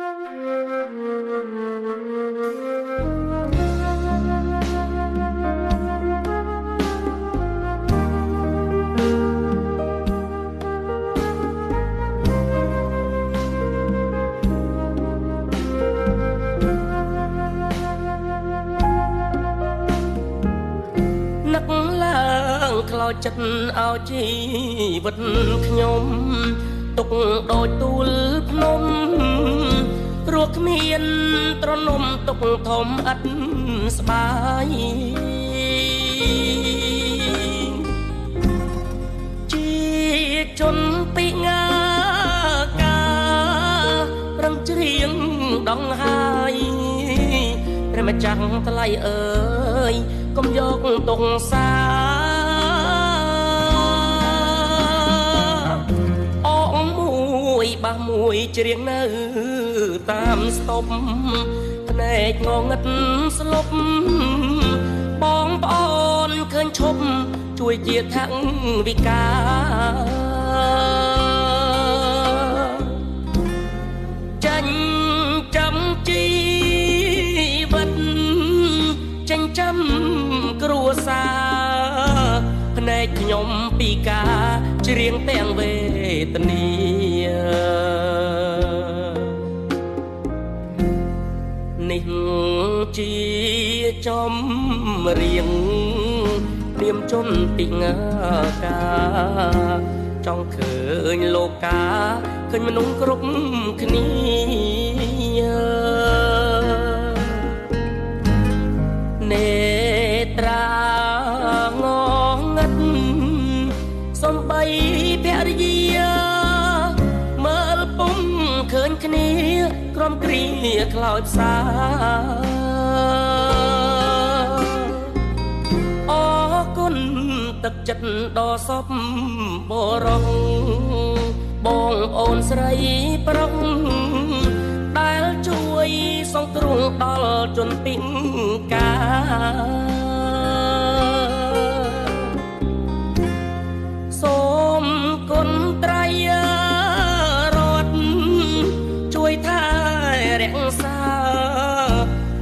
ខ្លោចចិត្តឲ្យជីវិតខ្ញុំទុកដូចទូលភ្នំរស់គ្មានត្រនំទុកធំឥតស្បាយជាជនពីងាការឹងច្រៀងដងហើយព្រះម្ចាស់ថ្លៃអើយកុំយកទុកសាបាសមួយច្រៀងនៅតាមស្តុបភ្នែកងងឹតស្លុបបងប្អូនឃើញឈប់ជួយជាថវិកាចាញ់ចាំជីវិតចាញ់ចាំគ្រួសារភ្នែកខ្ញុំពីការច្រៀងទាំងវេទនានេះជាចំរៀងព្រាមជនពីងាការចង់ឃើញលោកកាឃើញមនុស្សគ្រប់គ្នានេត្រាងងឹតសំបីភរិយាមើលពុំឃើញគ្នាក្រុមគ្រាខ្លោចផ្សាអរគុណទឹកចិត្តដ៏សពបរោះបងប្អូនស្រីប្រុសដែលជួយសង្គ្រោះដល់ជនពិការសូមគុណត្រៃរតជួយថែរក្សា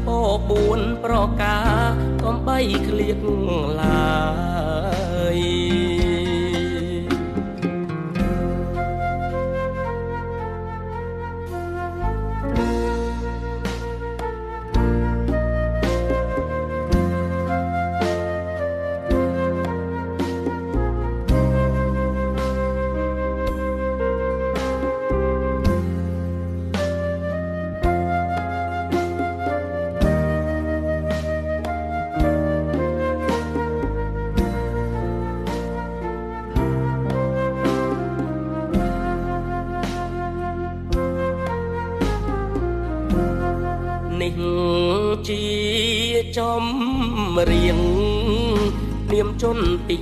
ពោ4ប្រការកុំបីឃ្លាតឡើយនេះជាចំរៀងព្រាមជនពី